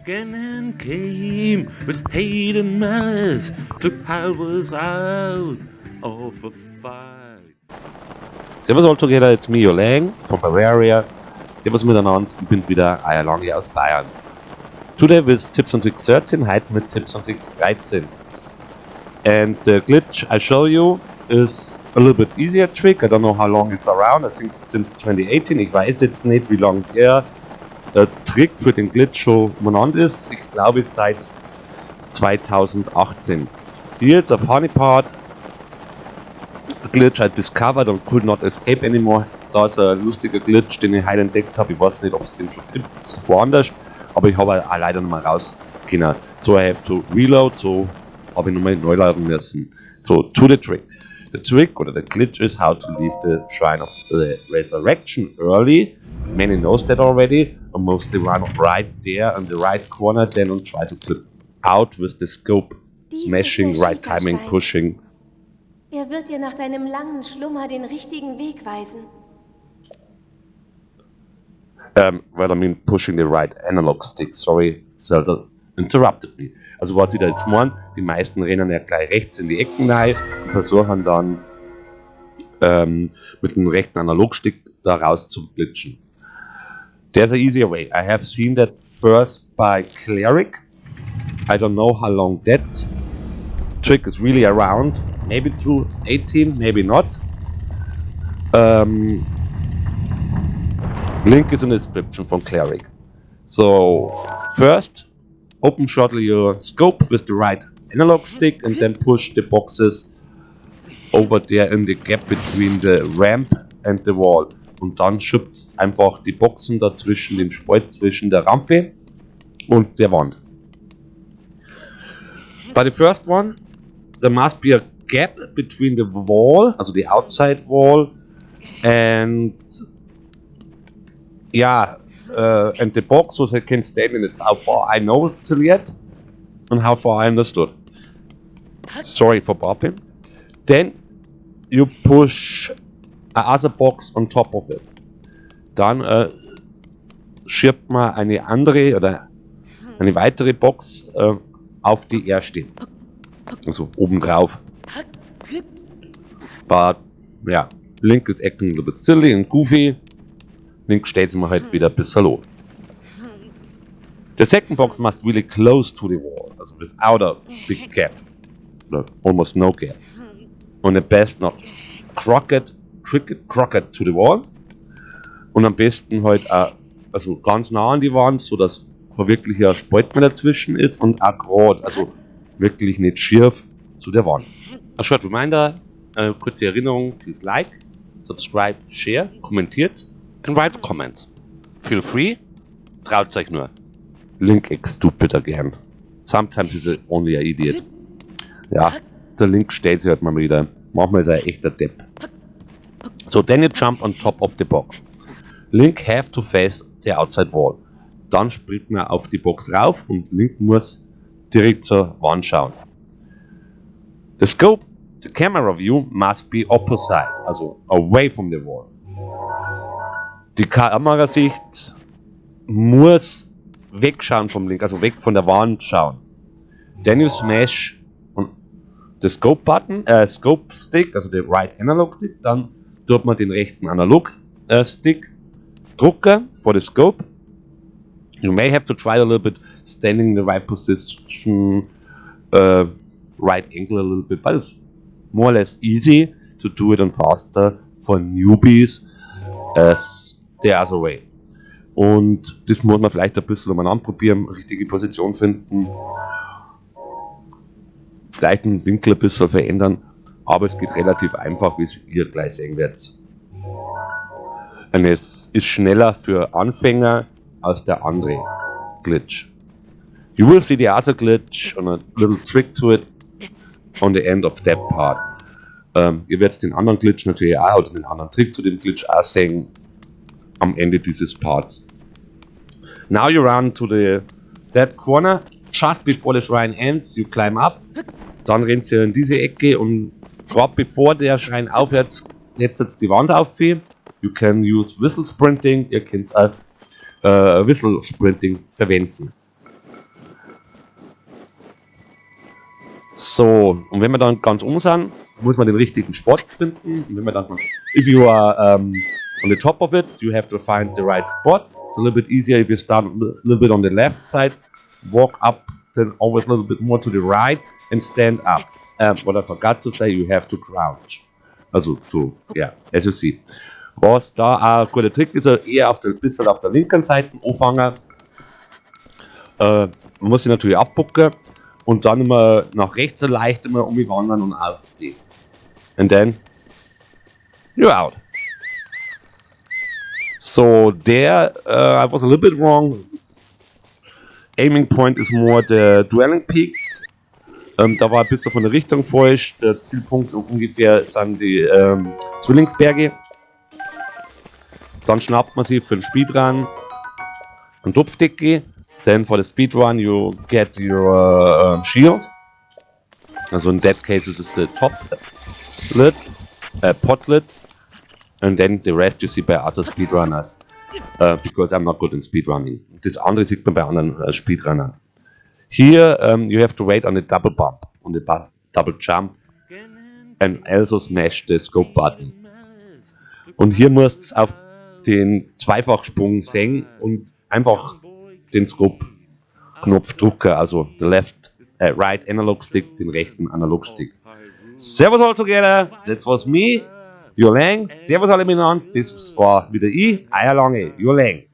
Ganon came with hate and malice, took halves out of a fight. Servus all together, it's me, Yo Lang from Bavaria. Servus miteinander, ich bin's wieder, Eierlang hier aus Bayern. Today with Tips and Tricks 13, heute mit Tips and Tricks 13. And the glitch I show you is a little bit easier trick. I don't know how long it's around. I think since 2018. Ich weiß jetzt nicht, wie lange der Trick für den Glitch schon benannt ist. Ich glaube seit 2018. Here's a funny part. A glitch I discovered and could not escape anymore. Da ist ein lustiger Glitch, den ich heute entdeckt habe. Ich weiß nicht, ob es den schon gibt, woanders. Aber ich habe leider noch mal raus können. So I have to reload, so habe ich nochmal neu laden müssen. So, to the trick. The trick oder the glitch is how to leave the Shrine of the Resurrection early. Many knows that already. And mostly run right there in the right corner then and try to clip out with the scope. Smashing, right timing, pushing. Er wird dir nach deinem langen Schlummer den richtigen Weg weisen. Well, I mean pushing the right analog stick. Sorry, Zelda interrupted me. Also was ich da jetzt meine, die meisten rennen ja gleich rechts in die Ecken rein und versuchen dann mit dem rechten Analogstick da raus zu glitschen. There's an easier way. I have seen that first by Cleric. I don't know how long that trick is really around. Maybe 2018, maybe not. Link is in the description from Cleric. So first, open shuttle your scope with the right analog stick and then push the boxes over there in the gap between the ramp and the wall. Und dann schubst einfach die Boxen dazwischen, den Spalt zwischen der Rampe und der Wand. By the first one, there must be a gap between the wall, also the outside wall, and and the box so they can stand in it. How far I know till yet and how far I understood. Sorry for bopping. Then you push another box on top of it. Dann schiebt man eine andere oder eine weitere Box auf die erste. Also oben drauf. But yeah, Link is acting a little bit silly and goofy. Link stellt mir halt wieder bis Hallo. The second box must really close to the wall, also without a big gap, no, almost no gap. Und am besten noch crooked to the wall. Und am besten halt also ganz nah an die Wand, so dass wirklich ein Spalt mehr dazwischen ist und auch gerade, also wirklich nicht schief zu der Wand. A short reminder, kurze Erinnerung, please like, subscribe, share, kommentiert and write comments. Feel free, traut euch nur. Link acts stupid again. Sometimes he's only an idiot. Ja, der Link stellt sich halt mal wieder. Manchmal ist er ein echter Depp. So, then you jump on top of the box. Link have to face the outside wall. Dann springt man auf die Box rauf und Link muss direkt zur Wand schauen. The scope, the camera view must be opposite, also away from the wall. Die Kamerasicht muss wegschauen vom Link, also weg von der Wand schauen. Then you smash the scope button, scope stick, also the right analog stick, dann tut man den rechten analog stick drücken for the scope. You may have to try a little bit standing in the right position, right angle a little bit, but it's more or less easy to do it and faster for newbies as the other way. Und das muss man vielleicht ein bisschen mal anprobieren, richtige Position finden, vielleicht den Winkel ein bisschen verändern, aber es geht relativ einfach, wie ihr gleich sehen werdet. Und es ist schneller für Anfänger als der andere Glitch. You will see the other glitch and a little trick to it on the end of that part. Ihr werdet den anderen Glitch natürlich auch oder den anderen Trick zu dem Glitch auch sehen am Ende dieses Parts. Now you run to that corner, just before the shrine ends, you climb up, dann rennt ihr in diese Ecke und gerade bevor der Schrein aufhört, jetzt die Wand auf. You can use Whistle Sprinting, ihr könnt auch Whistle Sprinting verwenden. So, und wenn wir dann ganz oben sind, muss man den richtigen Spot finden. Und wenn wir dann, if you are on the top of it, you have to find the right spot. It's a little bit easier if you start a little bit on the left side, walk up, then always a little bit more to the right and stand up. What I forgot to say, you have to crouch. Also, yeah, as you see. Was da auch ein guter Trick ist, eher ein bisschen auf der linken Seite anfangen. Man muss sich natürlich abbucken und dann immer nach rechts leicht immer umwandern und aufstehen. And then you're out. So there, I was a little bit wrong. Aiming point is more the dwelling peak. Da war ein bisschen von der Richtung falsch. Der Zielpunkt ungefähr sind die Zwillingsberge. Dann schnappt man sie für den Speedrun einen Topfdecke. Then for the speedrun you get your shield. Also in that case this is the top lid, pot lid. And then the rest you see by other speedrunners. Because I'm not good in speedrunning. Das andere sieht man bei anderen Speedrunnern. Here you have to wait on the double bump, on the double jump. And also smash the scope button. Und hier musst du auf den Zweifachsprung sehen und einfach den Scope-Knopf drücken, also the left, right analog stick, den rechten analog stick. Servus all together, that was me, Your Lang. Servus alle miteinander, das war wieder ich, euer Lange, Your Lang.